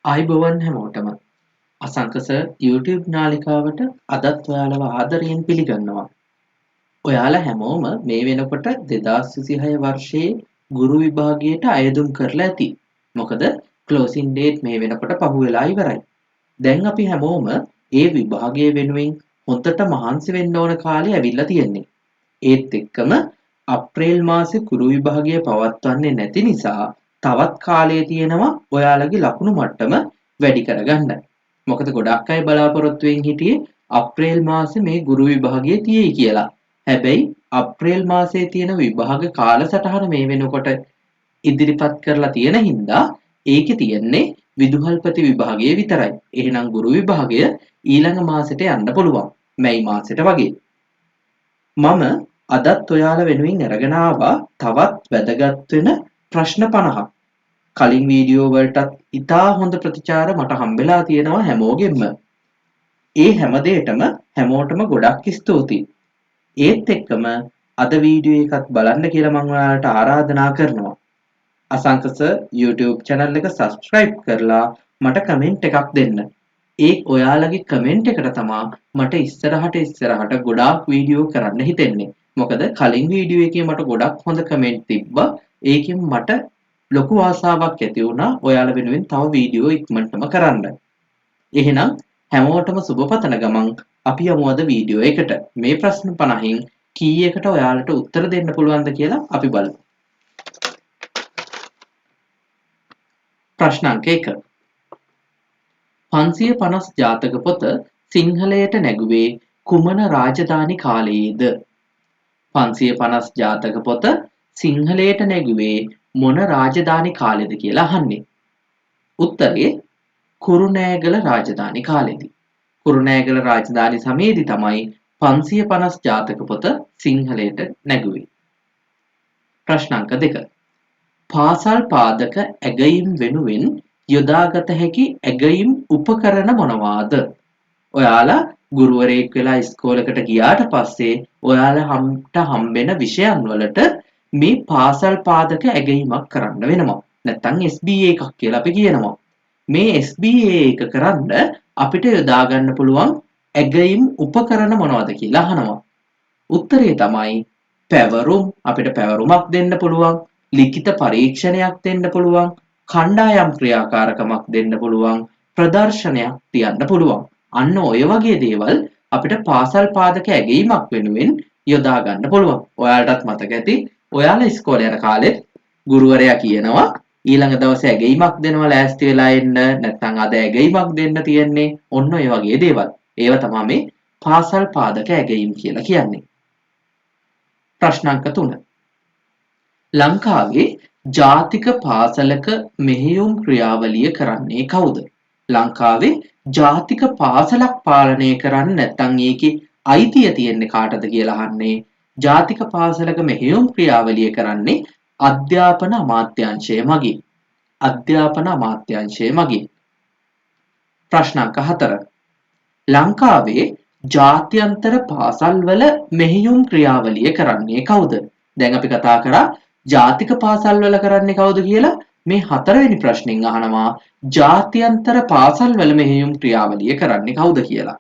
ආයිබෝවන් හැමෝටම අසංකස YouTube නාලිකාවට අදත් ඔයාලව ආදරයෙන් පිළිගන්නවා. ඔයාලා හැමෝම මේ වෙනකොට 2026 වර්ෂයේ ගුරු විභාගයට අයදුම් කරලා ඇති. මොකද ක්ලෝසින් ඩේට් මේ වෙනකොට පහුවෙලා ඉවරයි. දැන් අපි හැමෝම ඒ විභාගය වෙනුවෙන් හොඳට මහන්සි වෙන්න ඕන කාලේ ඇවිල්ලා තියෙන්නේ. ඒත් එක්කම අප්‍රේල් මාසේ ගුරු විභාගය පවත්වන්නේ නැති නිසා තවත් කාලය තියෙනවා ඔයාලගේ ලකුණු මට්ටම වැඩි කරගන්න. මොකද ගොඩක් අය බලාපොරොත්තු වෙමින් හිටියේ අප්‍රේල් මාසේ මේ ගුරු විභාගය තියෙයි කියලා. හැබැයි අප්‍රේල් මාසයේ තියෙන විභාග කාලසටහන මේ වෙනකොට ඉදිරිපත් කරලා තියෙන හින්දා ඒකේ තියෙන්නේ විදුහල්පති විභාගය විතරයි. එහෙනම් ගුරු විභාගය ඊළඟ මාසෙට යන්න පුළුවන්. මැයි මාසෙට වගේ. මම අදත් ඔයාලා වෙනුවෙන් අරගෙන ආවා තවත් වැදගත් වෙන ප්‍රශ්න 50ක්. කලින් වීඩියෝ වලටත් ඉතා හොඳ ප්‍රතිචාර මට හම්බෙලා තියෙනවා හැමෝගෙම. ඒ හැම දෙයකටම හැමෝටම ගොඩක් ස්තුතියි. ඒත් එක්කම අද වීඩියෝ එකත් බලන්න කියලා මම ඔයාලට ආරාධනා කරනවා. අසංකස YouTube channel එක subscribe කරලා මට කමෙන්ට් එකක් දෙන්න. ඒ ඔයාලගේ කමෙන්ට් එකට තමයි මට ඉස්සරහට ගොඩාක් වීඩියෝ කරන්න හිතෙන්නේ. මොකද කලින් වීඩියෝ එකේ මට ගොඩක් හොඳ කමෙන්ට් තිබ්බා. ඒකෙන් මට ලොකු ආසාවක් ඇති වුණා ඔයාලා වෙනුවෙන් තව වීඩියෝ ඉක්මනටම කරන්න. එහෙනම් හැමෝටම සුබ පතන ගමන් අපි යමු අද වීඩියෝ එකට. මේ ප්‍රශ්න 50න් කීයකට ඔයාලට උත්තර දෙන්න පුළුවන්ද කියලා අපි බලමු. ප්‍රශ්න අංක 1. 550 ජාතක පොත සිංහලයට නැගුවේ කුමන රාජධානි කාලයේද? 550 ජාතක පොත සිංහලයට නැගුවේ මොන රාජධානි කාලෙද කියලා අහන්නේ. උත්තරේ කුරුණෑගල රාජධානි කාලෙදී. කුරුණෑගල රාජධානි සමයේදී තමයි 550 ජාතක පොත සිංහලයට නැගුවේ. ප්‍රශ්න අංක 2. පාසල් පාදක ඇගයීම් වෙනුවෙන් යොදාගත හැකි ඇගයීම් උපකරණ මොනවාද? ඔයාලා ගුරුවරයෙක් වෙලා ඉස්කෝලේකට ගියාට පස්සේ ඔයාලට හම්බෙන විෂයන් වලට මේ පාසල් පාදක ඇගයීමක් කරන්න වෙනවා. නැත්නම් SBA එකක් කියලා අපි කියනවා. මේ SBA එක කරන්න අපිට යොදා ගන්න පුළුවන් ඇගයීම් උපකරණ මොනවද කියලා අහනවා. උත්තරේ තමයි පැවරුම්. අපිට පැවරුමක් දෙන්න පුළුවන්, ලිඛිත පරීක්ෂණයක් දෙන්න පුළුවන්, කණ්ඩායම් ක්‍රියාකාරකමක් දෙන්න පුළුවන්, ප්‍රදර්ශනයක් තියන්න පුළුවන්. අන්න ඔය වගේ දේවල් අපිට පාසල් පාදක ඇගයීමක් වෙනුවෙන් යොදා ගන්න පුළුවන්. ඔයාලටත් මතක ඇති ඔයාලා ඉස්කෝලේ යන කාලෙත් ගුරුවරයා කියනවා ඊළඟ දවසේ ඇගයීමක් දෙනවා ලෑස්ති වෙලා එන්න, නැත්නම් අද ඇගයීමක් දෙන්න තියෙන්නේ. ඔන්න ඔය වගේ දේවල්. ඒව තමයි මේ පාසල් පාදක ඇගයීම් කියලා කියන්නේ. ප්‍රශ්න අංක 3. ලංකාවේ ජාතික පාසලක මෙහෙයුම් ක්‍රියාවලිය කරන්නේ කවුද? ලංකාවේ ජාතික පාසලක් පාලනය කරන්නේ නැත්නම් ඒකේ අයිතිය තියෙන්නේ කාටද කියලා අහන්නේ. ජාතික පාසලක මෙහෙයුම් ක්‍රියාවලිය කරන්නේ අධ්‍යාපන අමාත්‍යාංශය මගින්. අධ්‍යාපන අමාත්‍යාංශය මගින්. ප්‍රශ්න අංක 4. ලංකාවේ ජාත්‍යන්තර පාසල්වල මෙහෙයුම් ක්‍රියාවලිය කරන්නේ කවුද? දැන් අපි කතා කරා ජාතික පාසල්වල කරන්නේ කවුද කියලා. මේ 4 වෙනි ප්‍රශ්نين අහනවා ජාත්‍යන්තර පාසල්වල මෙහෙයුම් ක්‍රියාවලිය කරන්නේ කවුද කියලා.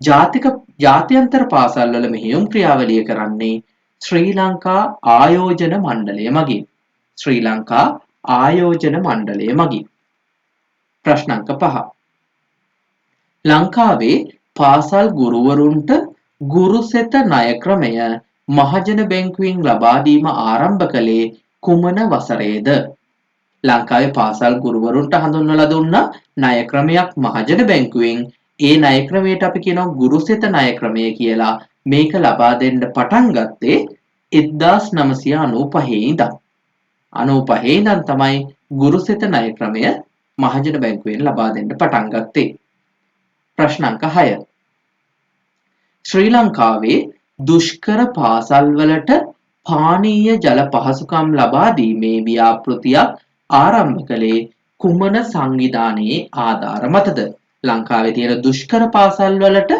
ජාත්‍යන්තර පාසල්වල මෙහෙයුම් ක්‍රියාවලිය කරන්නේ ශ්‍රී ලංකා ආයෝජන මණ්ඩලය මගින්. ශ්‍රී ලංකා ආයෝජන මණ්ඩලය මගින්. ප්‍රශ්න අංක 5. ලංකාවේ පාසල් ගුරුවරුන්ට ගුරුසෙත ණය ක්‍රමය මහජන බැංකුවෙන් ලබා දීම ආරම්භ කළේ කුමන වසරේද? ලංකාවේ පාසල් ගුරුවරුන්ට හඳුන්වලා දුන්න ණය ක්‍රමයක් මහජන බැංකුවෙන්. ඒ ණය ක්‍රමයට අපි කියනවා ගුරුසෙත ණය ක්‍රමය කියලා. මේක ලබා දෙන්න පටන් ගත්තේ 1995 ඉඳන්. 95 ඉඳන් තමයි ගුරුසෙත ණය ක්‍රමය මහජන බැංකුවෙන් ලබා දෙන්න පටන් ගත්තේ. ප්‍රශ්න අංක 6. ශ්‍රී ලංකාවේ දුෂ්කර පාසල්වලට පානීය ජල පහසුකම් ලබා දීමේ ව්‍යාපෘතියක් ආරම්භ කළේ කුමන සංවිධානයේ ආධාර මතද? ලංකාවේ තියෙන දුෂ්කර පාසල්වලට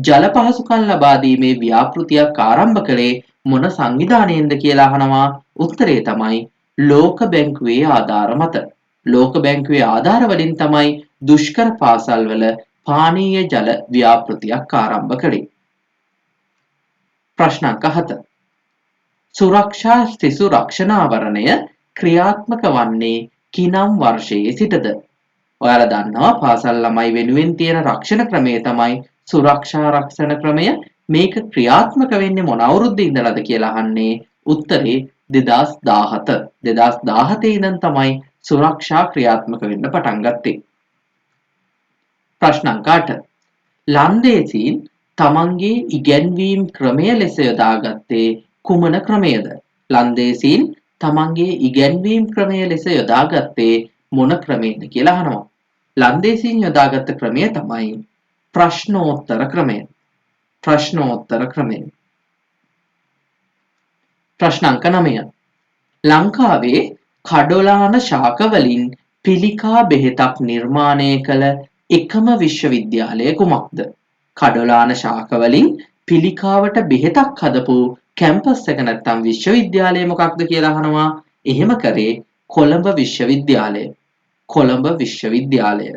ජල පහසුකම් ලබා දීමේ ව්‍යාපෘතියක් ආරම්භ කළේ මොන සංවිධානයෙන්ද කියලා අහනවා. උත්තරේ තමයි ලෝක බැංකුවේ ආධාර මත. ලෝක බැංකුවේ ආධාර වලින් තමයි දුෂ්කර පාසල්වල පානීය ජල ව්‍යාපෘතියක් ආරම්භ කළේ. ප්‍රශ්න අංක 7. සුරක්ෂා සිසු රක්ෂණාවරණය ක්‍රියාත්මක වන්නේ කිනම් වර්ෂයේ සිටද? ඔයාලා දන්නවා පාසල් ළමයි වෙනුවෙන් තියෙන රක්ෂණ ක්‍රමය තමයි සුරක්ෂා රක්ෂණ ක්‍රමය. මේක ක්‍රියාත්මක වෙන්නේ මොන අවුරුද්දේ ඉඳලාද කියලා අහන්නේ. උත්තරේ 2017. 2017 ඉඳන් තමයි සුරක්ෂා ක්‍රියාත්මක වෙන්න පටන් ගත්තේ. ප්‍රශ්න අංක 8. ලන්දේසීන් තමන්ගේ ඉගැන්වීම් ක්‍රමය ලෙස යොදාගත්තේ කුමන ක්‍රමයද? ලන්දේසීන් තමන්ගේ ඉගැන්වීම් ක්‍රමය ලෙස යොදාගත්තේ මොන ක්‍රමයද කියලා අහනවා. ලන්දේසීන් යොදාගත්ත ක්‍රමය තමයි ප්‍රශ්නෝත්තර ක්‍රමය. ප්‍රශ්නෝත්තර ක්‍රමය. ප්‍රශ්න අංක 9. ලංකාවේ කඩොලාන ශාක වලින් පිළිකා බෙහෙතක් නිර්මාණය කළ එකම විශ්වවිද්‍යාලය කුමක්ද? කඩොලාන ශාක වලින් පිළිකාවට බෙහෙතක් හදපු කැම්පස් එක නැත්නම් විශ්වවිද්‍යාලය මොකක්ද කියලා අහනවා. එහෙම කරේ කොළඹ විශ්වවිද්‍යාලය. කොළඹ විශ්වවිද්‍යාලය.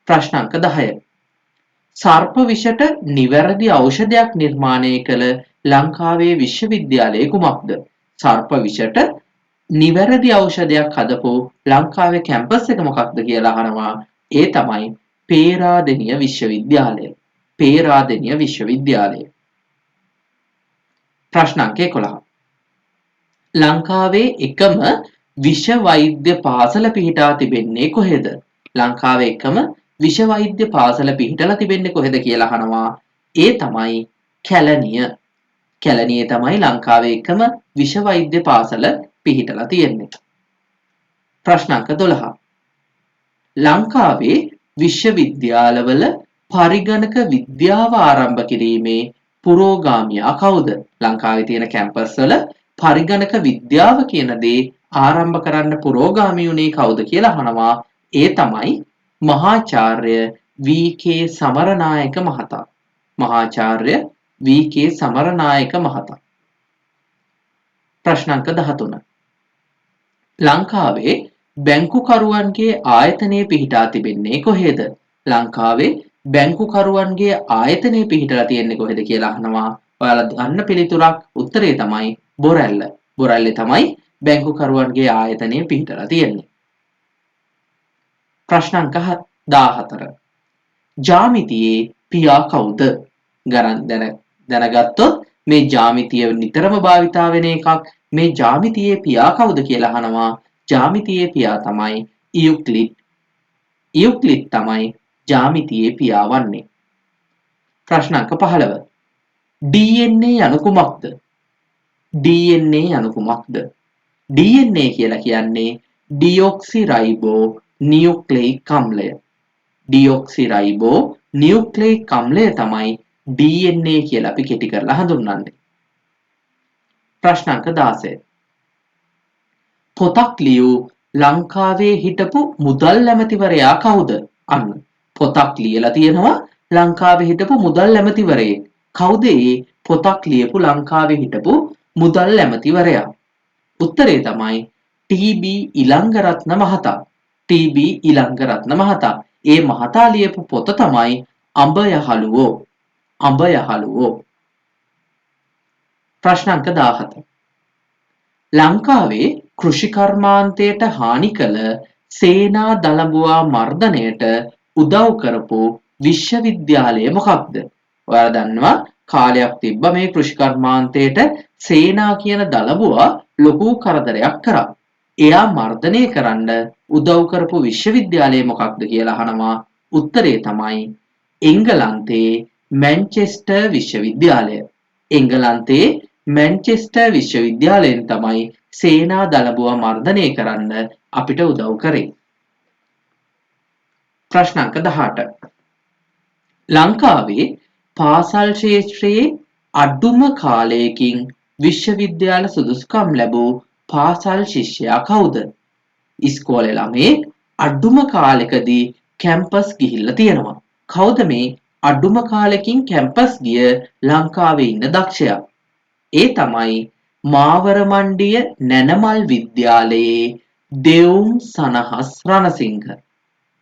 ප්‍රශ්න අංක 10. සර්ප විෂට නිවැරදි ඖෂධයක් නිර්මාණය කළ ලංකාවේ විශ්වවිද්‍යාලය කුමක්ද? සර්ප විෂට නිවැරදි ඖෂධයක් හදපු ලංකාවේ කැම්පස් එක මොකක්ද කියලා අහනවා. ඒ තමයි පේරාදෙණිය විශ්වවිද්‍යාලය. පේරාදෙණිය විශ්වවිද්‍යාලය. ප්‍රශ්න අංක 11. ලංකාවේ එකම විෂ වෛද්‍ය පාසල පිහිටා තිබෙන්නේ කොහෙද? ලංකාවේ එකම විෂ වෛද්‍ය පාසල පිහිටලා තිබෙන්නේ කොහෙද කියලා අහනවා. ඒ තමයි කැලණිය. කැලණියේ තමයි ලංකාවේ එකම විෂ වෛද්‍ය පාසල පිහිටලා තියෙන්නේ. ප්‍රශ්න අංක 12. ලංකාවේ විශ්වවිද්‍යාලවල පරිගණක විද්‍යාව ආරම්භ කිරීමේ පුරෝගාමියා කවුද? ලංකාවේ තියෙන කැම්පස් වල පරිගණක විද්‍යාව කියන දේ ආරම්භ කරන්න පුරෝගාමී වුණේ කවුද කියලා අහනවා. ඒ තමයි මහාචාර්ය වී.කේ. සමරනායක මහතා. මහාචාර්ය වී.කේ. සමරනායක මහතා. ප්‍රශ්න අංක 13. ලංකාවේ බැංකුකරුවන්ගේ ආයතනය පිහිටා තිබෙන්නේ කොහෙද? ලංකාවේ බැංකුකරුවන්ගේ ආයතනය පිහිටලා තියෙන්නේ කොහෙද කියලා අහනවා. ඔයාලා දන්න පිළිතුරක්. උත්තරේ තමයි බොරැල්ල. බොරැල්ලේ තමයි බැංකුකරුවන්ගේ ආයතනය පිහිටලා තියෙන්නේ. ප්‍රශ්න අංක 14. ජ්‍යාමිතියේ පියා කවුද? ගණන් දැනගත්තොත් මේ ජ්‍යාමිතිය නිතරම භාවිතා වෙන එකක්. මේ ජ්‍යාමිතියේ පියා කවුද කියලා අහනවා. ජ්‍යාමිතියේ පියා තමයි ඉයුක්ලිඩ්. ඉයුක්ලිඩ් තමයි ජ්‍යාමිතියේ පියා වන්නේ. ප්‍රශ්න අංක 15. DNA යනු කුමක්ද? DNA යනු කුමක්ද? DNA කියලා කියන්නේ ඩියොක්සිරයිබෝ නියුක්ලෙයික් අම්ලය. ඩියොක්සිරයිබෝ නියුක්ලෙයික් අම්ලය තමයි DNA කියලා අපි කෙටි කරලා හඳුන්වන්නේ. ප්‍රශ්න අංක 16. පොතක් ලියූ ලංකාවේ හිටපු මුදල් ඇමතිවරයා කවුද? අන්න පොතක් ලියලා තියෙනවා ලංකාවේ හිටපු මුදල් ඇමතිවරයෙක්. කවුද ඒ පොතක් ලියපු ලංකාවේ හිටපු මුදල් ඇමතිවරයා? උත්තරේ තමයි ටී.බී. ඉලංගරත්න මහතා. ටී.බී. ඉලංගරත්න මහතා. ඒ මහතා ලියපු පොත තමයි අඹ යහළුවෝ. අඹ යහළුවෝ. ප්‍රශ්න අංක 17. ලංකාවේ කෘෂි කර්මාන්තයට හානි කළ සේනා දළබුවා මර්ධනයට උදව් කරපු විශ්වවිද්‍යාලය මොකක්ද? ඔයාලා දන්නවා කාලයක් තිබ්බ මේ කෘෂි කර්මාන්තයට සේනා කියන දළබුවා ලොකු කරදරයක් කරා. එයා මර්ධනය කරන්න උදව් කරපු විශ්වවිද්‍යාලය මොකක්ද කියලා අහනවා. උත්තරේ තමයි එංගලන්තයේ මැන්චෙස්ටර් විශ්වවිද්‍යාලය. එංගලන්තයේ මැන්චෙස්ටර් විශ්වවිද්‍යාලයෙන් තමයි සේනා දළබුවා මර්ධනය කරන්න අපිට උදව් කරේ. ප්‍රශ්න අංක 18. ලංකාවේ පාසල් ක්ෂේත්‍රයේ අඩුම කාලයකින් විශ්වවිද්‍යාල සුදුසුකම් ලැබූ පාසල් ශිෂ්‍යයා කවුද? ඉස්කෝලේ ළමේ අඩුම කාලෙකදී කැම්පස් ගිහිල්ලා තියෙනවා. කවුද මේ අඩුම කාලෙකින් කැම්පස් ගිය ලංකාවේ ඉන්න දක්ෂයා? ඒ තමයි මාවරමණ්ඩිය නැනමල් විද්‍යාලයේ දෙවුම් සනහස් රණසිංහ.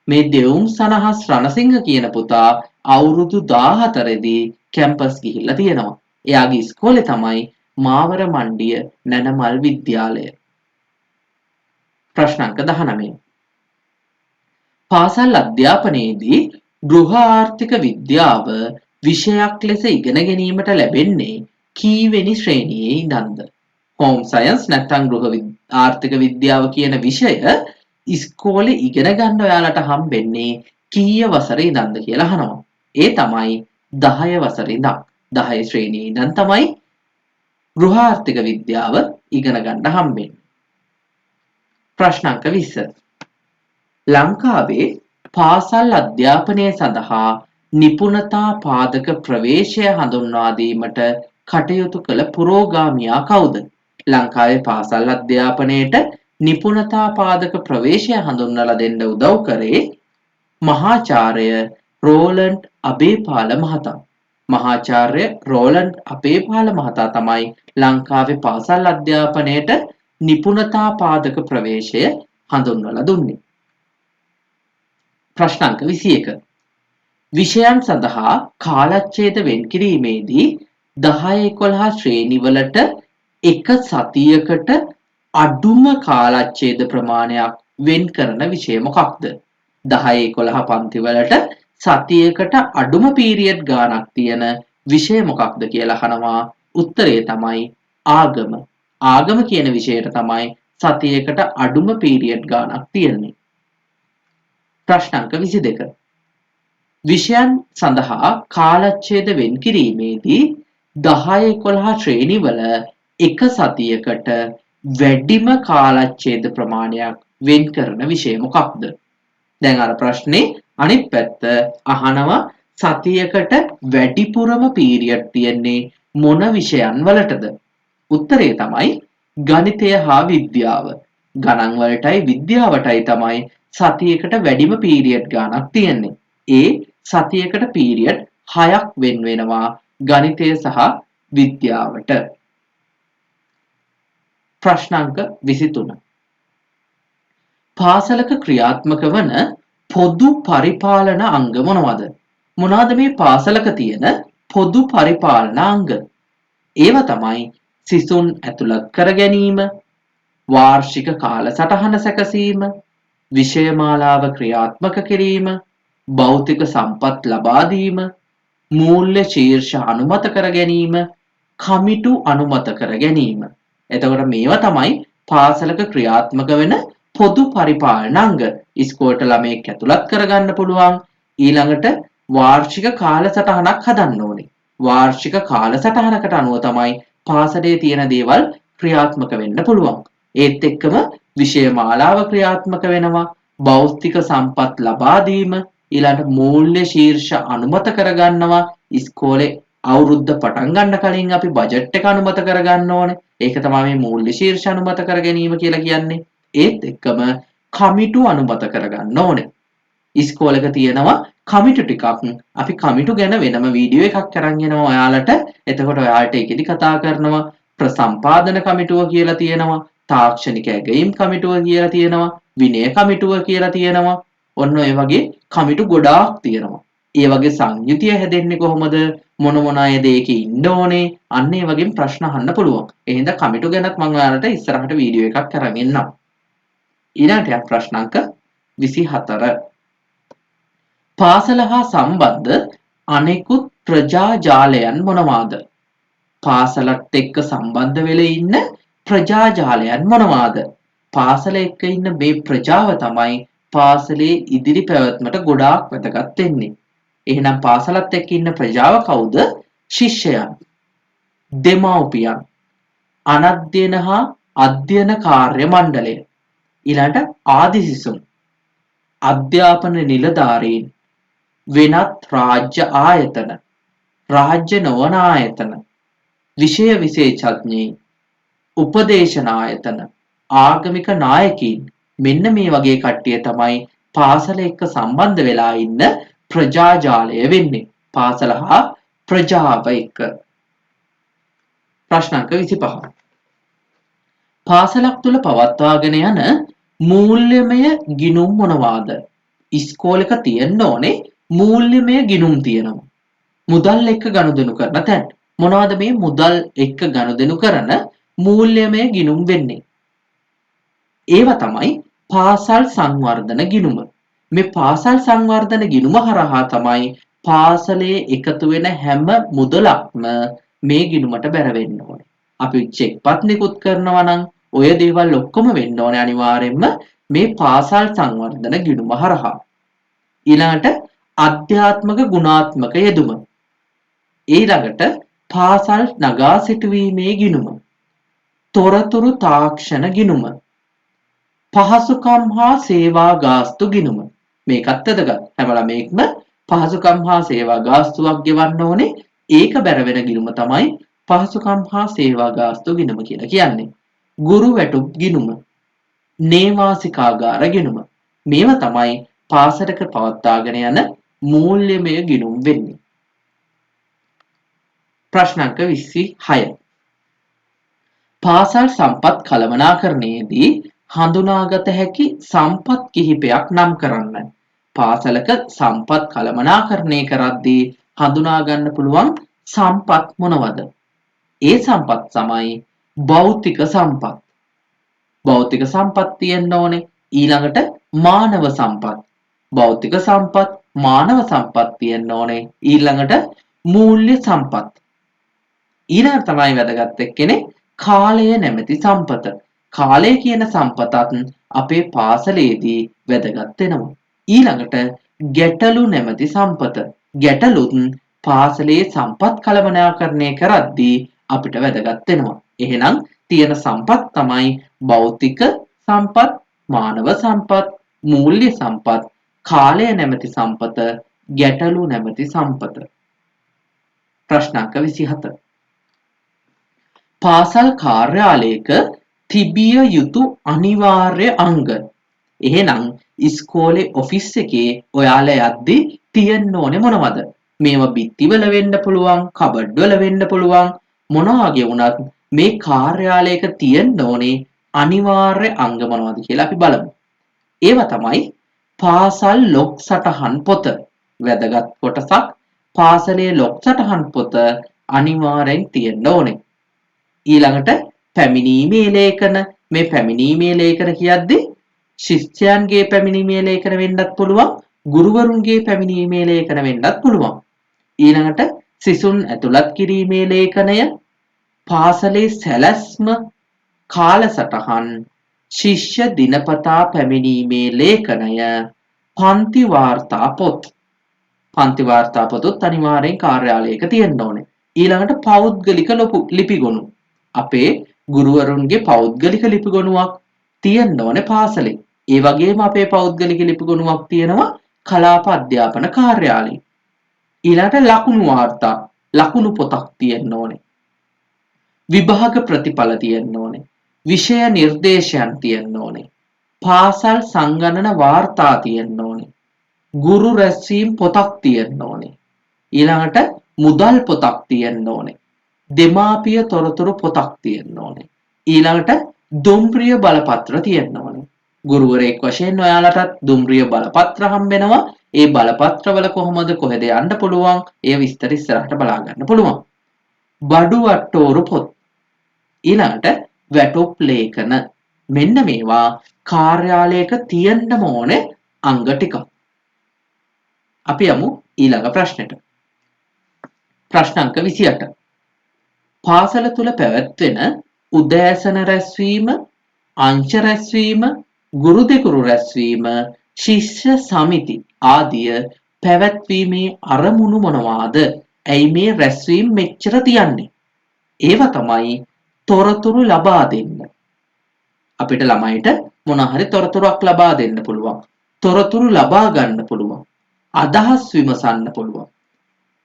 මේ දෙවුම් සනහස් රණසිංහ කියන පුතා අවුරුදු 14දී කැම්පස් ගිහිල්ලා තියෙනවා. එයාගේ ඉස්කෝලේ තමයි මාවර මණ්ඩිය නැනමල් විද්‍යාලය. ප්‍රශ්න අංක 19. පාසල් අධ්‍යාපනයේදී ගෘහ ආර්ථික විද්‍යාව විෂයක් ලෙස ඉගෙන ගැනීමට ලැබෙන්නේ කීවෙනි ශ්‍රේණියේ ඉඳන්ද? හෝම් සයන්ස් නැත්නම් ආර්ථික විද්‍යාව කියන විෂය ඉස්කෝලේ ඉගෙන ගන්න ඔයාලට හම්බෙන්නේ කීය වසරේ ඉඳන්ද කියලා අහනවා. ඒ තමයි 10 වසරේ ඉඳන්. 10 ශ්‍රේණියේ ඉඳන් තමයි ගෘහ ආර්ථික විද්‍යාව ඉගෙන ගන්න හම්බෙන්නේ. ප්‍රශ්න අංක 20. ලංකාවේ පාසල් අධ්‍යාපනය සඳහා නිපුණතා පාදක ප්‍රවේශය හඳුන්වා දීමට කටයුතු කළ පුරෝගාමියා කවුද? ලංකාවේ පාසල් අධ්‍යාපනයට නිපුණතා පාදක ප්‍රවේශය හඳුන්වලා දෙන්න උදව් කරේ මහාචාර්ය රෝලන්ඩ් අබේපාල මහතා. මහාචාර්ය රෝලන්ඩ් අබේපාල මහතා තමයි ලංකාවේ පාසල් අධ්‍යාපනයට නිපුණතා පාදක ප්‍රවේශය හඳුන්වලා දුන්නේ. ප්‍රශ්න අංක 21. විෂයන් සඳහා කාලච්ඡේද වෙන් කිරීමේදී 10-11 ශ්‍රේණිවලට එක සතියකට අඩුම කාලච්ඡේද ප්‍රමාණයක් වෙන් කරන විෂය මොකක්ද? 10-11 පන්තිවලට සතියකට අඩුම පීරියඩ් ගාණක් තියෙන විෂය මොකක්ද කියලා අහනවා. උත්තරේ තමයි ආගම. ආගම කියන විෂයට තමයි සතියකට අඩුම පීරියඩ් ගාණක් තියෙන්නේ. ප්‍රශ්න අංක 22. විෂයන් සඳහා කාලච්ඡේද වෙන් කිරීමේදී 10-11 ශ්‍රේණිවල එක සතියකට වැඩිම කාලච්ඡේද ප්‍රමාණයක් වෙන් කරන විෂය මොකක්ද? දැන් අර ප්‍රශ්නේ අනිත් පැත්ත අහනවා සතියකට වැඩිපුරම පීරියඩ් තියෙන්නේ මොන විෂයන් වලටද? උත්තරේ තමයි ගණිතය හා විද්‍යාව. ගණන් වලටයි විද්‍යාවටයි තමයි සතියකට වැඩිම පීරියඩ් ගාණක් තියෙන්නේ. ඒ සතියකට පීරියඩ් 6ක් වෙන් වෙනවා ගණිතය සහ විද්‍යාවට. ප්‍රශ්න අංක 23. පාසලක ක්‍රියාත්මක වන පොදු පරිපාලන අංග මොනවද? මොනවාද මේ පාසලක තියෙන පොදු පරිපාලන අංග? ඒවා තමයි සිසුන් ඇතුළත් කර ගැනීම, වාර්ෂික කාලසටහන සැකසීම, විෂය මාලාව ක්‍රියාත්මක කිරීම, භෞතික සම්පත් ලබා දීම, මූල්‍ය ශීර්ෂ අනුමත කර ගැනීම, කමිටු අනුමත කර ගැනීම. එතකොට මේවා තමයි පාසලක ක්‍රියාත්මක වෙන පොදු පරිපාලන අංග. ඉස්කෝලේට ළමයෙක් ඇතුළත් කරගන්න පුළුවන්. ඊළඟට වාර්ෂික කාලසටහනක් හදන්න ඕනේ. වාර්ෂික කාලසටහනකට අනුව තමයි පාසලේ තියෙන දේවල් ක්‍රියාත්මක වෙන්න පුළුවන්. ඒත් එක්කම විෂය මාලාව ක්‍රියාත්මක වෙනවා, භෞතික සම්පත් ලබා දීම, ඊළඟට මූල්‍ය ශීර්ෂ අනුමත කරගන්නවා. ඉස්කෝලේ අවුරුද්ද පටන් ගන්න කලින් අපි බජට් එක අනුමත කරගන්න ඕනේ. ඒක තමයි මේ මූල්‍ය ශීර්ෂ අනුමත කර ගැනීම කියලා කියන්නේ. ඒත් එක්කම කමිටු අනුමත කරගන්න ඕනේ. ඉස්කෝලේක තියෙනවා කමිටු ටිකක්. අපි කමිටු ගැන වෙනම වීඩියෝ එකක් අරන් එනවා ඔයාලට. එතකොට ඔයාලට ඒකෙදි කතා කරනවා ප්‍රසම්පාදන කමිටුව කියලා තියෙනවා, තාක්ෂණික ඇගයීම් කමිටුව කියලා තියෙනවා, විනය කමිටුව කියලා තියෙනවා. ඔන්න ඔය වගේ කමිටු ගොඩාක් තියෙනවා. ඒ වගේ සංයුතිය හැදෙන්නේ කොහොමද? මොන අයද ඒකේ ඉන්න ඕනේ? අන්න ඒ වගේ ප්‍රශ්න අහන්න පුළුවන්. එහෙනම් කමිටු ගැනත් මම ඔයාලට ඉස්සරහට වීඩියෝ එකක් අරන් එන්නම්. ඊළඟට ප්‍රශ්න අංක 24. පාසල හා සම්බන්ධ අනෙකුත් ප්‍රජාජාලයන් මොනවාද? පාසලත් එක්ක සම්බන්ධ වෙලා ඉන්න ප්‍රජාජාලයන් මොනවාද? පාසල එක්ක ඉන්න මේ ප්‍රජාව තමයි පාසලේ ඉදිරි පැවැත්මට ගොඩාක් වැදගත් වෙන්නේ. එහෙනම් පාසලත් එක්ක ඉන්න ප්‍රජාව කවුද? ශිෂ්‍යයන්, දෙමව්පියන්, අනධ්‍යයන හා අධ්‍යයන කාර්ය මණ්ඩලය, ඊළඟට ආදි සිසුන්, අධ්‍යාපන නිලධාරීන්, වෙනත් රාජ්‍ය ආයතන, රාජ්‍ය නොවන ආයතන, විෂය විශේෂඥයින්, උපදේශන ආයතන, ආගමික නායකයින්, මෙන්න මේ වගේ කට්ටිය තමයි පාසල එක්ක සම්බන්ධ වෙලා ඉන්න ප්‍රජාජාලය වෙන්නේ. පාසල හා ප්‍රජාව එක්ක. ප්‍රශ්න අංක 25. පාසලක් තුල පවත්වාගෙන යන මූල්‍යමය ගිණුම් මොනවාද? ඉස්කෝලේක තියෙන්න ඕනේ මූල්‍යමය ගිණුම් තියෙනවා. මුදල් එක්ක ගනුදෙනු කරන තැන්. මොනවද මේ මුදල් එක්ක ගනුදෙනු කරන මූල්‍යමය ගිණුම් වෙන්නේ? ඒවා තමයි පාසල් සංවර්ධන ගිණුම. මේ පාසල් සංවර්ධන ගිණුම හරහා තමයි පාසලේ එකතු වෙන හැම මුදලක්ම මේ ගිණුමට බැර වෙන්න ඕනේ. අපි චෙක්පත් නිකුත් කරනවා නම් ඔය දේවල් ඔක්කොම වෙන්න ඕනේ අනිවාර්යෙන්ම මේ පාසල් සංවර්ධන ගිණුම හරහා. ඊළඟට අධ්‍යාත්මක ගුණාත්මක යෙදුම. ඊළඟට පාසල් නගා සිටුවීමේ ගිණුම. තොරතුරු තාක්ෂණ ගිණුම. පහසුකම් හා සේවා ගාස්තු ගිණුම. මේකත් වැදගත්. හැම ළමයෙක්ම පහසුකම් හා සේවා ගාස්තුවක් ගෙවන්න ඕනේ. ඒක බැර වෙන ගිණුම තමයි පහසුකම් හා සේවා ගාස්තු ගිණුම කියලා කියන්නේ. ගුරු වැටුප් ගිණුම. නේවාසිකාගාර ගිණුම. මේවා තමයි පාසලක පවත්වාගෙන යන මූල්‍යමය ගිණුම් වෙන්නේ. ප්‍රශ්න අංක 26. පාසල් සම්පත් කළමනාකරණයේදී හඳුනාගත හැකි සම්පත් කිහිපයක් නම් කරන්න. පාසලක සම්පත් කළමනාකරණය කරද්දී හඳුනා ගන්න පුළුවන් සම්පත් මොනවද? ඒ සම්පත් තමයි භෞතික සම්පත්. භෞතික සම්පත් තියෙන්න ඕනේ. ඊළඟට මානව සම්පත්. භෞතික සම්පත්, මානව සම්පත් තියෙන්න ඕනේ. ඊළඟට මූල්‍ය සම්පත්. ඊළඟට තමයි වැදගත් එක්කෙනේ කාලය නැමැති සම්පත. කාලය කියන සම්පතත් අපේ පාසලේදී වැදගත් වෙනවා. ඊළඟට ගැටලු නැමැති සම්පත. ගැටලුත් පාසලේ සම්පත් කළමනාකරණය කරද්දී අපිට වැදගත් වෙනවා. එහෙනම් තියෙන සම්පත් තමයි භෞතික සම්පත්, මානව සම්පත්, මූල්‍ය සම්පත්, කාලය නැමැති සම්පත, ගැටලු නැමැති සම්පත. ප්‍රශ්න අංක 27. පාසල් කාර්යාලයක තිබිය යුතු අනිවාර්ය අංග. එහෙනම් ඉස්කෝලේ ඔෆිස් එකේ ඔයාලා යද්දි තියෙන්න ඕනේ මොනවද? මේවා බිත්තිවල වෙන්න පුළුවන්, කබඩ් වල වෙන්න පුළුවන්. මොනවා වගේ වුණත් මේ කාර්යාලයක තියෙන්න ඕනේ අනිවාර්ය අංග මොනවද කියලා අපි බලමු. ඒවා තමයි පාසල් ලොක් සටහන් පොත. වැදගත් කොටසක්. පාසලේ ලොක් සටහන් පොත අනිවාර්යෙන් තියෙන්න ඕනේ. ඊළඟට පැමිණීමේ ලේඛන. මේ පැමිණීමේ ලේඛන කියද්දී ශිෂ්‍යයන්ගේ පැමිණීමේ ලේඛන වෙන්නත් පුළුවන්, ගුරුවරුන්ගේ පැමිණීමේ ලේඛන වෙන්නත් පුළුවන්. ඊළඟට සිසුන් ඇතුළත් කිරීමේ ලේඛනය, පාසලේ සැලැස්ම, කාලසටහන්, ශිෂ්‍ය දිනපතා පැමිණීමේ ලේඛනය, පන්ති වාර්තා පොත්. පන්ති වාර්තා පොතත් අනිවාර්යෙන් කාර්යාලයක තියෙන්න ඕනේ. ඊළඟට පෞද්ගලික ලිපිගොනු. අපේ ගුරුවරුන්ගේ පෞද්ගලික ලිපිගොනුවක් තියෙන්න ඕනේ පාසලේ. ඒ වගේම අපේ පෞද්ගලික ලිපිගොනුවක් තියෙනවා කලාප අධ්‍යාපන කාර්යාලයේ. ඊළඟට ලකුණු වාර්තා, ලකුණු පොතක් තියෙන්න ඕනේ. විභාග ප්‍රතිඵල තියෙන්න ඕනේ. විෂය නිර්දේශයන් තියෙන්න ඕනේ. පාසල් සංගණන වාර්තා තියෙන්න ඕනේ. ගුරු රැස්වීම් පොතක් තියෙන්න ඕනේ. ඊළඟට මුදල් පොතක් තියෙන්න ඕනේ. දෙමාපිය තොරතුරු පොතක් තියෙන්න ඕනේ. ඊළඟට දුම්රිය බලපත්‍ර තියෙන්න ඕනේ. ගුරුවරයෙක් වශයෙන් ඔයාලටත් දුම්රිය බලපත්‍ර හම්බෙනවා. ඒ බලපත්‍රවල කොහොමද කොහෙද යන්න පුළුවන්? ඒ විස්තර ඉස්සරහට බලා ගන්න පුළුවන්. බඩු වට්ටෝරු පොත්. ඊළඟට වැටුප් ලේඛන. මෙන්න මේවා කාර්යාලයක තියෙන්න ඕනේ අංග ටික. අපි යමු ඊළඟ ප්‍රශ්නෙට. ප්‍රශ්න අංක 28. පාසල තුල පැවැත්වෙන උදෑසන රැස්වීම, අංශ රැස්වීම, ගුරු දෙගුරු රැස්වීම, ශිෂ්‍ය සමිති ආදිය පැවැත්වීමේ අරමුණු මොනවාද? ඇයි මේ රැස්වීම මෙච්චර තියන්නේ? ඒවා තමයි තොරතුරු ලබා දෙන්න. අපිට ළමයිට මොන හරි තොරතුරක් ලබා දෙන්න පුළුවන්. තොරතුරු ලබා ගන්න පුළුවන්. අදහස් විමසන්න පුළුවන්.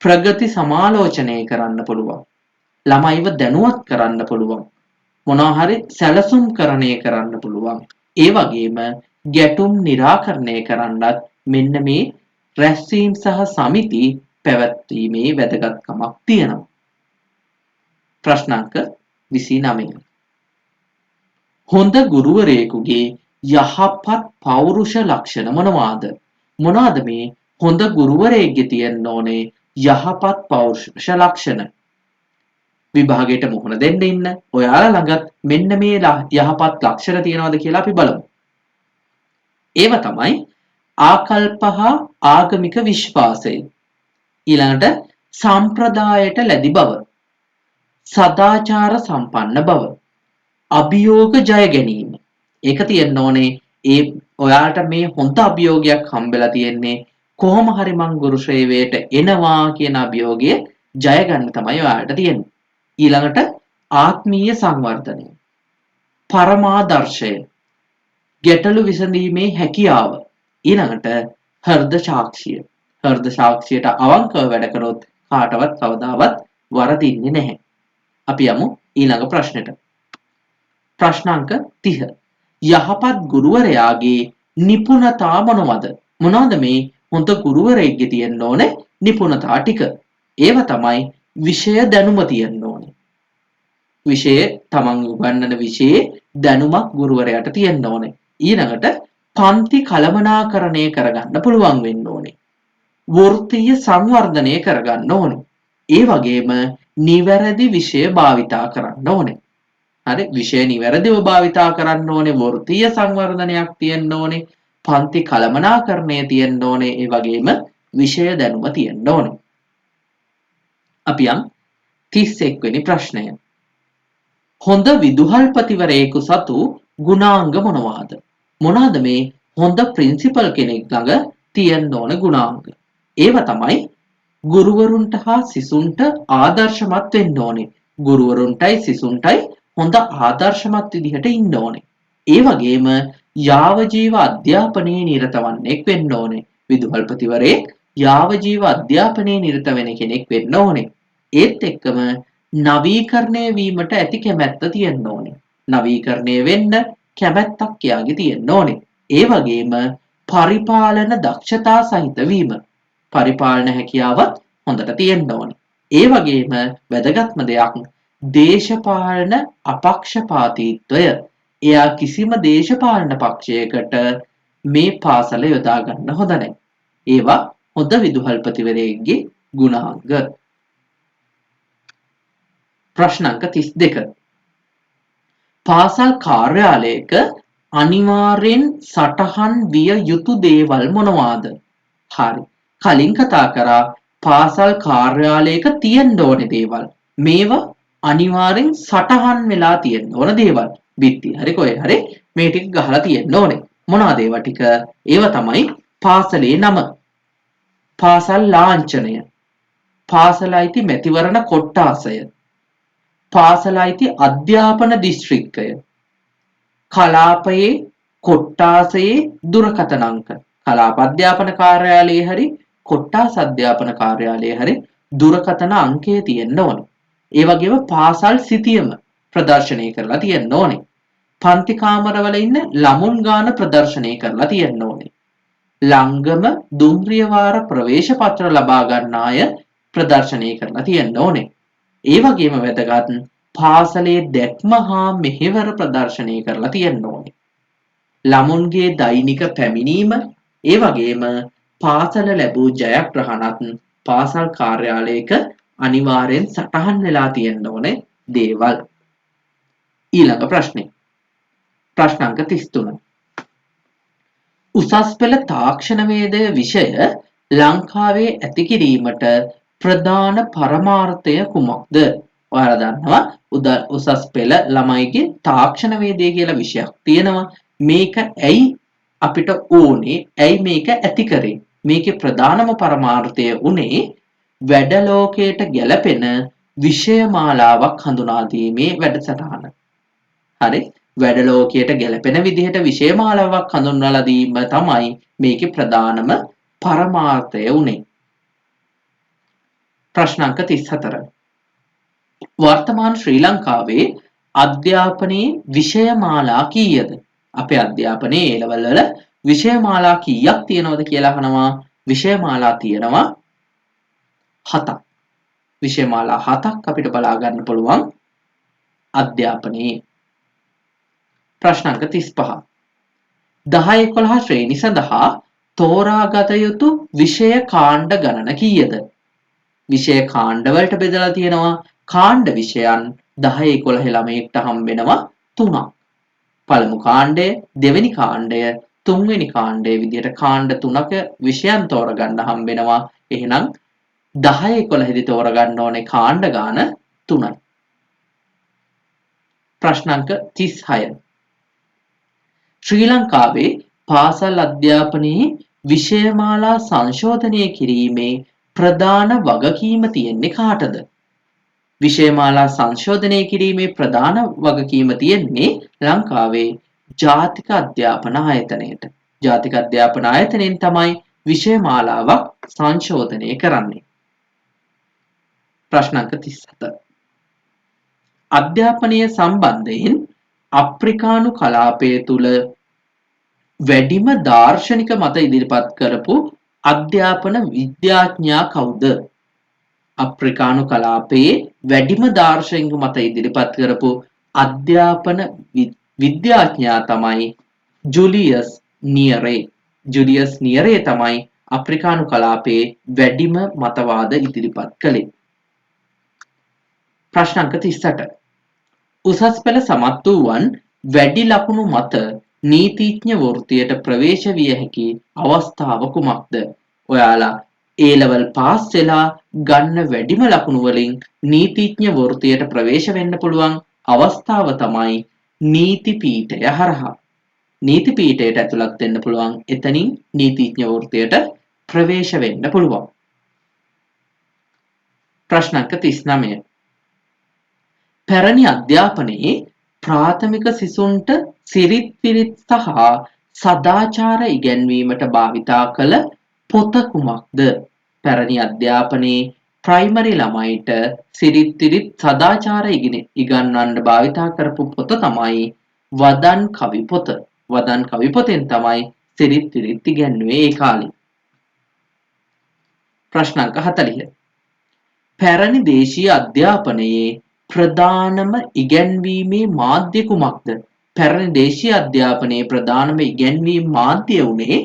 ප්‍රගති සමාලෝචනය කරන්න පුළුවන්. ළමයිව දැනුවත් කරන්න පුළුවන්. මොනවා හරි සැලසුම්කරණය කරන්න පුළුවන්. ඒ වගේම ගැටුම් निराකරණය කරන්නත් මෙන්න මේ රැස්වීම සහ සමිති පැවැත්වීමේ වැදගත්කමක් තියෙනවා. ප්‍රශ්න අංක 29. හොඳ ගුරුවරයෙකුගේ යහපත් පෞරුෂ ලක්ෂණ මොනවාද? මොනවාද මේ හොඳ ගුරුවරයෙක්ගේ තියෙන්න ඕනේ යහපත් පෞරුෂ ලක්ෂණ? විභාගයට මුහුණ දෙන්න ඉන්න ඔයාලා ළඟත් මෙන්න මේ යහපත් ලක්ෂණ තියෙනවද කියලා අපි බලමු. ඒව තමයි ආකල්ප හා ආගමික විශ්වාසය. ඊළඟට සම්ප්‍රදායට ලැබි බව, සදාචාර සම්පන්න බව, අභියෝග ජය ගැනීම. ඒක තියෙන්න ඕනේ ඒ ඔයාලට මේ හොඳ අභියෝගයක් හම්බෙලා තියෙන්නේ කොහොම හරි මං ගුරු ශ්‍රේවයට එනවා කියන අභියෝගය ජය ගන්න තමයි ඔයාලට තියෙන්නේ. ඊළඟට ආත්මීය සංවර්ධනය, පරමාදර්ශය, ගැටලු විසඳීමේ හැකියාව, ඊළඟට හෘද සාක්ෂිය. හෘද සාක්ෂියට අවංකව වැඩ කරොත් කාටවත් කවදාවත් වරදින්නේ නැහැ. අපි යමු ඊළඟ ප්‍රශ්නෙට. ප්‍රශ්නාංක 30. යහපත් ගුරුවරයාගේ නිපුණතා මොනවද? මොනවද මේ හොඳ ගුරුවරයෙක්ගේ තියෙන්න ඕනේ නිපුණතා ටික? ඒව තමයි විෂය දැනුම තියෙන්න ඕනේ. විෂය තමන් උගන්වන විෂයේ දැනුමක් ගුරුවරයාට තියෙන්න ඕනේ. ඊළඟට පන්ති කළමනාකරණය කරගන්න පුළුවන් වෙන්න ඕනේ. වෘත්තීය සංවර්ධනය කරගන්න ඕනේ. ඒ වගේම නිවැරදි විෂය භාවිතා කරන්න ඕනේ. හරි, විෂය නිවැරදිව භාවිතා කරන්න ඕනේ, වෘත්තීය සංවර්ධනයක් තියෙන්න ඕනේ, පන්ති කළමනාකරණය තියෙන්න ඕනේ, ඒ වගේම විෂය දැනුම තියෙන්න ඕනේ. අපි යම් 31 වෙනි ප්‍රශ්නය. හොඳ විදුහල්පතිවරයෙකු සතු ගුණාංග මොනවාද? මොනවාද මේ හොඳ ප්‍රින්සිපල් කෙනෙක් ළඟ තියෙන්න ඕන ගුණාංග? ඒව තමයි ගුරුවරුන්ට හා සිසුන්ට ආදර්ශමත් වෙන්න ඕනේ. ගුරුවරුන්ටයි සිසුන්ටයි හොඳ ආදර්ශමත් විදිහට ඉන්න ඕනේ. ඒ වගේම යාවජීව අධ්‍යාපනයේ නිරත වන්නෙක් වෙන්න ඕනේ. විදුහල්පතිවරයෙක් යාවජීව අධ්‍යාපනයේ නිරත වෙන කෙනෙක් වෙන්න ඕනේ. ඒත් එක්කම නවීකරණය වීමට ඇති කැමැත්ත තියෙන්න ඕනේ. නවීකරණය වෙන්න කැමැත්තක් එයාගේ තියෙන්න ඕනේ. ඒ වගේම පරිපාලන දක්ෂතා සහිත වීම. පරිපාලන හැකියාවත් හොඳට තියෙන්න ඕනේ. ඒ වගේම වැදගත්ම දෙයක් දේශපාලන අපක්ෂපාතීත්වය. එයා කිසිම දේශපාලන පක්ෂයකට මේ පාසල යොදා ගන්න හොඳ නැහැ. ඒවා හොඳ විදුහල්පතිවරයෙක්ගේ ගුණාංග. ප්‍රශ්නාංක 32. පාසල් කාර්යාලයක අනිවාර්යෙන් සටහන් විය යුතු දේවල් මොනවාද? හරි. කලින් කතා කරා පාසල් කාර්යාලයක තියෙන්න ඕනේ දේවල්. මේවා අනිවාර්යෙන් සටහන් වෙලා තියෙන්න ඕන දේවල්. බිත්ති හරි කොහේ හරි මේ ටික ගහලා තියෙන්න ඕනේ. මොනවාද ඒවා ටික? ඒව තමයි පාසලේ නම, පාසල් ලාංඡනය, පාසල අයිති මැතිවරණ කොට්ටාසය, පාසල අයිති අධ්‍යාපන දිස්ත්‍රික්කය, කලාපයේ කොට්ටාසයේ දුරකථන අංක. කලාප අධ්‍යාපන කාර්යාලයේ හරි කොට්ටාස අධ්‍යාපන කාර්යාලයේ හරි දුරකථන අංකය තියෙන්න ඕනේ. ඒ වගේම පාසල් සිතියම ප්‍රදර්ශනය කරලා තියෙන්න ඕනේ. පන්ති කාමරවල ඉන්න ළමුන් ගාන ප්‍රදර්ශනය කරලා තියෙන්න ඕනේ. ලංගම දුම්රිය වාර ප්‍රවේශ පත්‍ර ලබා ගන්න අය ප්‍රදර්ශනය කරලා තියෙන්න ඕනේ. ඒ වගේම වැදගත් පාසලේ දැක්ම හා මෙහෙවර ප්‍රදර්ශනය කරලා තියෙන්න ඕනේ. ළමුන්ගේ දෛනික පැමිණීම, ඒ වගේම පාසල ලැබූ ජයග්‍රහණත් පාසල් කාර්යාලයක අනිවාර්යෙන් සටහන් වෙලා තියෙන්න ඕනේ දේවල්. ඊළඟ ප්‍රශ්නේ. ප්‍රශ්නාංක 33. උසස් පෙළ තාක්ෂණ වේදය විෂය ලංකාවේ ඇති කිරීමට ප්‍රධාන පරමාර්ථය කුමක්ද? ඔයාලා දන්නවා උසස් පෙළ ළමයිගේ තාක්ෂණ වේදය කියලා විෂයක් තියෙනවා. මේක ඇයි අපිට ඕනේ? ඇයි මේක ඇති කරේ? මේකේ ප්‍රධානම පරමාර්ථය උනේ වැඩ ලෝකයට ගැලපෙන විෂය මාලාවක් හඳුනා දීමේ වැඩසටහන. හරි, වැඩ ලෝකයට ගැලපෙන විදිහට විෂය මාලාවක් හඳුන්වලා දීම තමයි මේකේ ප්‍රධානම පරමාර්ථය උනේ. ප්‍රශ්නාංක 34. වර්තමාන ශ්‍රී ලංකාවේ අධ්‍යාපනයේ විෂය මාලා කීයද? අපේ අධ්‍යාපනයේ A level වල විෂය මාලා කීයක් තියෙනවද කියලා අහනවා. විෂය මාලා තියෙනවා 7ක්. විෂය මාලා 7ක් අපිට බලා ගන්න පුළුවන් අධ්‍යාපනයේ. ප්‍රශ්නාංක 35. 10-11 ශ්‍රේණි සඳහා තෝරාගත යුතු විෂය කාණ්ඩ ගණන කීයද? විෂය කාණ්ඩ වලට බෙදලා තියෙනවා. කාණ්ඩ විෂයන් 10 11 ළමයෙක්ට හම්බෙනවා 3ක්. පළමු කාණ්ඩය, දෙවෙනි කාණ්ඩය, තුන්වෙනි කාණ්ඩය විදිහට කාණ්ඩ 3ක විෂයන් තෝරගන්න හම්බෙනවා. එහෙනම් 10 11 දී තෝරගන්න ඕනේ කාණ්ඩ ගාන 3යි. ප්‍රශ්න අංක 36. ශ්‍රී ලංකාවේ පාසල් අධ්‍යාපනයේ විෂයමාලා සංශෝධනය කිරීමේ ප්‍රධාන වගකීම තියෙන්නේ කාටද? විෂයමාලා සංශෝධනය කිරීමේ ප්‍රධාන වගකීම තියෙන්නේ ලංකාවේ ජාතික අධ්‍යාපන ආයතනයට. ජාතික අධ්‍යාපන ආයතනයෙන් තමයි විෂයමාලාවක් සංශෝධනය කරන්නේ. ප්‍රශ්න අංක 37. අධ්‍යාපනය සම්බන්ධයෙන් අප්‍රිකානු කලාපය තුල වැඩිම දාර්ශනික මත ඉදිරිපත් කරපු අධ්‍යාපන විද්‍යාඥයා කවුද? අප්‍රිකානු කලාපයේ වැඩිම දාර්ශනික මත ඉදිරිපත් කරපු අධ්‍යාපන විද්‍යාඥයා තමයි ජුලියස් නියරේ. ජුලියස් නියරේ තමයි අප්‍රිකානු කලාපයේ වැඩිම මතවාද ඉදිරිපත් කළේ. ප්‍රශ්න අංක 38. උසස් පෙළ සමත් වූවන් වැඩි ලකුණු මත නීතිඥ වෘත්තියට ප්‍රවේශ විය හැකි අවස්ථාව කුමක්ද? ඔයාලා A level පාස් වෙලා ගන්න වැඩිම ලකුණු වලින් නීතිඥ වෘත්තියට ප්‍රවේශ වෙන්න පුළුවන් අවස්ථාව තමයි නීති පීඨය හරහා. නීති පීඨයට ඇතුළත් වෙන්න පුළුවන්. එතනින් නීතිඥ වෘත්තියට ප්‍රවේශ වෙන්න පුළුවන්. ප්‍රශ්න අංක 39. පැරණි අධ්‍යාපනයේ ප්‍රාථමික සිසුන්ට සිරිත් විරිත් සහ සදාචාර ඉගැන්වීමට භාවිතා කළ පොත කුමක්ද? පැරණි අධ්‍යාපනයේ ප්‍රයිමරි ළමයිට සිරිත් විරිත් සදාචාර ඉගන්වන්න භාවිතා කරපු පොත තමයි වදන් කවි පොත. වදන් කවි පොතෙන් තමයි සිරිත් විරිත් ඉගැන්වුවේ ඒ කාලේ. ප්‍රශ්න අංක 40. පැරණි දේශීය අධ්‍යාපනයේ ප්‍රධානම ඉගැන්වීමේ මාධ්‍ය කුමක්ද? පැරණි දේශීය අධ්‍යාපනයේ ප්‍රධානම ඉගැන්වීම් මාධ්‍ය උනේ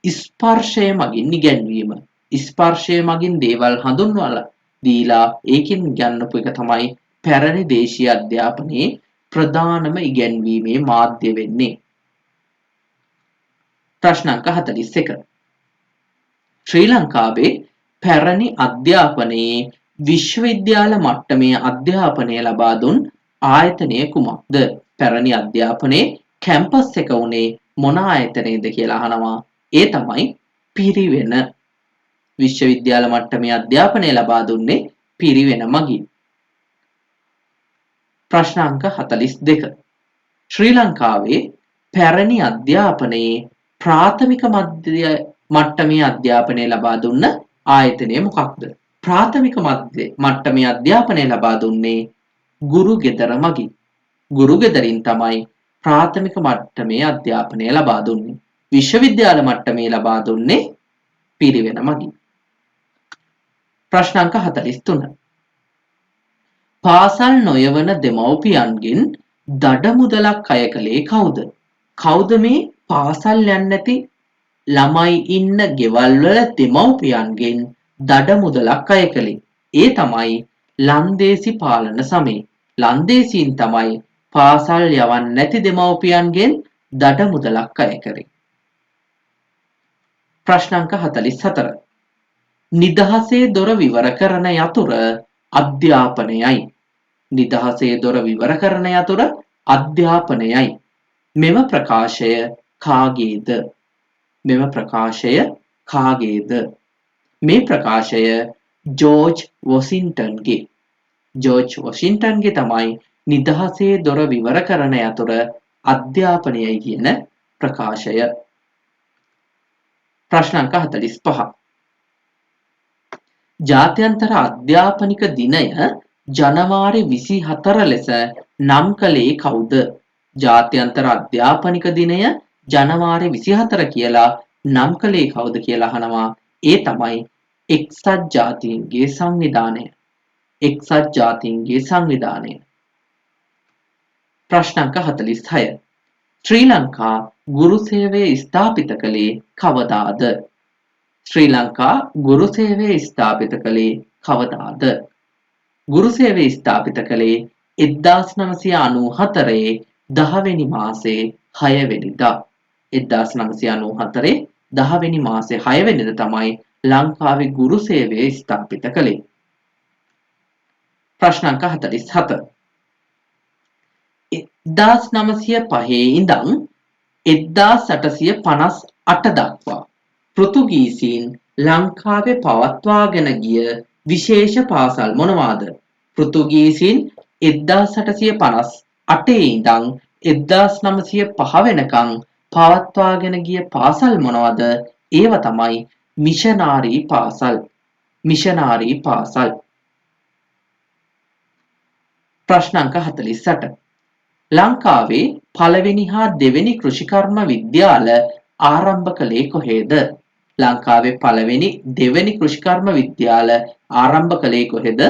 ස්පර්ශය මගින් ඉගැන්වීම. ස්පර්ශය මගින් දේවල් හඳුන්වලා දීලා ඒකෙන් ගන්නපු එක තමයි පැරණි දේශීය අධ්‍යාපනයේ ප්‍රධානම ඉගැන්වීමේ මාධ්‍ය වෙන්නේ. ප්‍රශ්න අංක 41. ශ්‍රී ලංකාවේ පැරණි අධ්‍යාපනයේ විශ්වවිද්‍යාල මට්ටමේ අධ්‍යාපනය ලබා දුන් ආයතනය කුමක්ද? පැරණි අධ්‍යාපනයේ කැම්පස් එක උනේ මොන ආයතනයේද කියලා අහනවා. ඒ තමයි පිරිවෙන. විශ්වවිද්‍යාල මට්ටමේ අධ්‍යාපනය ලබා දුන්නේ පිරිවෙන මගින්. ප්‍රශ්න අංක 42. ශ්‍රී ලංකාවේ පැරණි අධ්‍යාපනයේ ප්‍රාථමික මට්ටමේ අධ්‍යාපනය ලබා දුන්න ආයතනය මොකක්ද? ප්‍රාථමික මට්ටමේ අධ්‍යාපනය ලබා දුන්නේ ගුරු ගෙදර මගින්. ගුරු ගෙදරින් තමයි ප්‍රාථමික මට්ටමේ අධ්‍යාපනය ලබා දුන්නේ. විශ්වවිද්‍යාල මට්ටමේ ලබා දුන්නේ පිරිවෙන මගින්. ප්‍රශ්න අංක 43. පාසල් නොයවන දෙමව්පියන්ගෙන් දඩ මුදලක් අය කළේ කවුද? කවුද මේ පාසල් යන්නේ නැති ළමයි ඉන්න ගෙවල් වල දෙමව්පියන්ගෙන් දඩ මුදලක් අය කළේ? ඒ තමයි ලන්දේසි පාලන සමය. ලන්දේසීන් තමයි පාසල් යවන්නේ නැති දෙමව්පියන්ගෙන් දඩ මුදලක් අය කරේ. ප්‍රශ්න අංක 44. නිදහසේ දොර විවර කරන යතුර අධ්‍යාපනයයි. නිදහසේ දොර විවර කරන යතුර අධ්‍යාපනයයි. මෙම ප්‍රකාශය කාගේද? මෙම ප්‍රකාශය කාගේද? මේ ප්‍රකාශය ජෝර්ජ් වොෂින්ටන්ගේ. ජෝර්ජ් වොෂින්ටන්ගේ තමයි නිදහසේ දොර විවර කරන යතුර අධ්‍යාපනයයි කියන ප්‍රකාශය. ප්‍රශ්න අංක 45. ජාත්‍යන්තර අධ්‍යාපනික දිනය ජනවාරි 24 ලෙස නම් කළේ කවුද? ජාත්‍යන්තර අධ්‍යාපනික දිනය ජනවාරි 24 කියලා නම් කළේ කවුද කියලා අහනවා. ඒ තමයි එක්සත් ජාතීන්ගේ සංවිධානය. එක්සත් ජාතීන්ගේ සංවිධානය. ප්‍රශ්න අංක 46. ශ්‍රී ලංකා ගුරු සේවය ස්ථාපිත කළේ කවදාද? ශ්‍රී ලංකා ගුරු සේවය ස්ථාපිත කළේ කවදාද? ගුරු සේවය ස්ථාපිත කළේ 1994 10 වෙනි මාසේ 6 වෙනිදා. 1994 10 වෙනි මාසේ 6 වෙනිදා තමයි ලංකාවේ ගුරු සේවය ස්ථාපිත කළේ. ප්‍රශ්න අංක 47. 1905 ඉඳන් 1858 දක්වා පෘතුගීසීන් ලංකාවේ පවත්වාගෙන ගිය විශේෂ පාසල් මොනවාද? පෘතුගීසීන් 1858 ඉඳන් 1905 වෙනකන් පවත්වාගෙන ගිය පාසල් මොනවද? ඒව තමයි මිෂනාරී පාසල්. මිෂනාරී පාසල්. ප්‍රශ්න අංක 48. ලංකාවේ පළවෙනි හා දෙවෙනි කෘෂිකර්ම විද්‍යාල ආරම්භ කළේ කොහේද? ලංකාවේ පළවෙනි දෙවෙනි කෘෂිකර්ම විද්‍යාල ආරම්භ කළේ කොහෙද?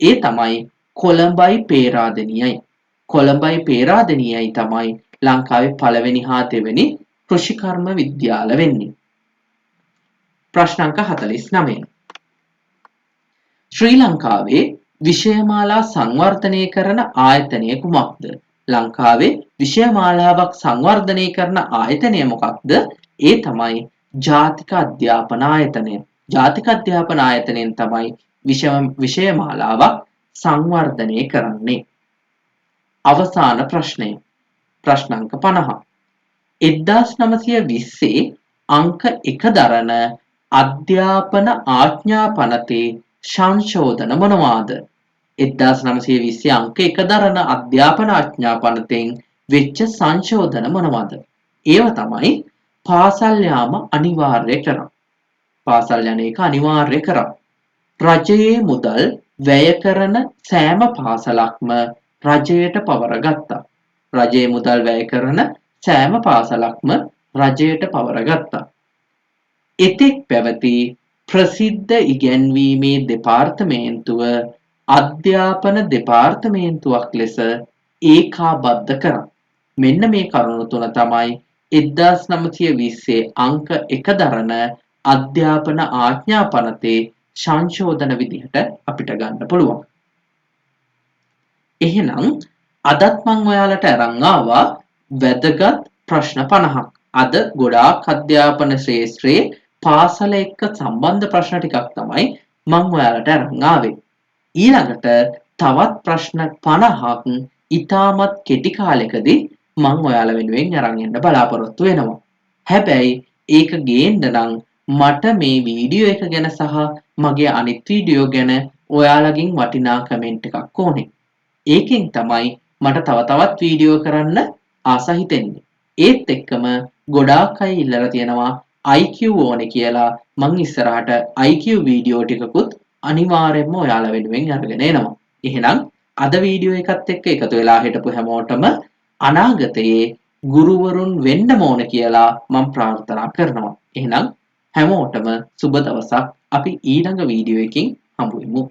ඒ තමයි කොළඹයි පේරාදෙණියයි. කොළඹයි පේරාදෙණියයි තමයි ලංකාවේ පළවෙනි හා දෙවෙනි කෘෂිකර්ම විද්‍යාල වෙන්නේ. ප්‍රශ්න අංක 49. ශ්‍රී ලංකාවේ විෂයමාලා සංවර්ධනය කරන ආයතනය කුමක්ද? ලංකාවේ විෂයමාලාවක් සංවර්ධනය කරන ආයතනය මොකක්ද? ඒ තමයි ජාතික අධ්‍යාපන ආයතනය. ජාතික අධ්‍යාපන ආයතනයෙන් තමයි විෂයමාලාවක් සංවර්ධනය කරන්නේ. අවසාන ප්‍රශ්නය. ප්‍රශ්න අංක 50. 1920 අංක 1 දරන අධ්‍යාපන ආඥා පනතේ සංශෝධන මොනවාද? 1920 අංක 1 දරන අධ්‍යාපන ආඥා පනතෙන් වෙච්ච සංශෝධන මොනවාද? ඒව තමයි පාසල් යාම අනිවාර්ය කරා. පාසල් යන එක අනිවාර්ය කරා. රජයේ මුදල් වැය කරන සෑම පාසලක්ම රජයට පවරගත්තා. රජයේ මුදල් වැය කරන සෑම පාසලක්ම රජයට පවරගත්තා. එතෙක් පැවති ප්‍රසිද්ධ ඉගැන්වීමේ දෙපාර්තමේන්තුව අධ්‍යාපන දෙපාර්තමේන්තුවක් ලෙස ඒකාබද්ධ කරා. මෙන්න මේ කරුණු තුන තමයි 1920 අංක 1 දරන අධ්‍යාපන ආඥා පනතේ සංශෝධන විදිහට අපිට ගන්න පුළුවන්. එහෙනම් අදත් මම ඔයාලට අරන් ආවා වැදගත් ප්‍රශ්න 50ක්. අද ගොඩාක් අධ්‍යාපන ශාස්ත්‍රයේ පාසල එක්ක සම්බන්ධ ප්‍රශ්න ටිකක් තමයි මම ඔයාලට අරන් ආවේ. ඊළඟට තවත් ප්‍රශ්න 50ක් ඉතාමත් කෙටි කාලෙකදී මම ඔයාලා වෙනුවෙන් අරන් එන්න බලාපොරොත්තු වෙනවා. හැබැයි ඒක ගේන්න නම් මට මේ වීඩියෝ එක ගැන සහ මගේ අනිත් වීඩියෝ ගැන ඔයාලගෙන් වටිනා කමෙන්ට් එකක් ඕනේ. ඒකෙන් තමයි මට තව තවත් වීඩියෝ කරන්න ආස හිතෙන්නේ. ඒත් එක්කම ගොඩාක් අය ඉල්ලලා තියෙනවා IQ ඕනේ කියලා. මං ඉස්සරහට IQ වීඩියෝ ටිකකුත් අනිවාර්යයෙන්ම ඔයාලා වෙනුවෙන් අරගෙන එනවා. එහෙනම් අද වීඩියෝ එකත් එක්ක එකතු වෙලා හිටපු හැමෝටම අනාගතයේ ගුරුවරුන් වෙන්න ඕන කියලා මම ප්‍රාර්ථනා කරනවා. එහෙනම් හැමෝටම සුබ දවසක්. අපි ඊළඟ වීඩියෝ එකකින් හමු වෙමු.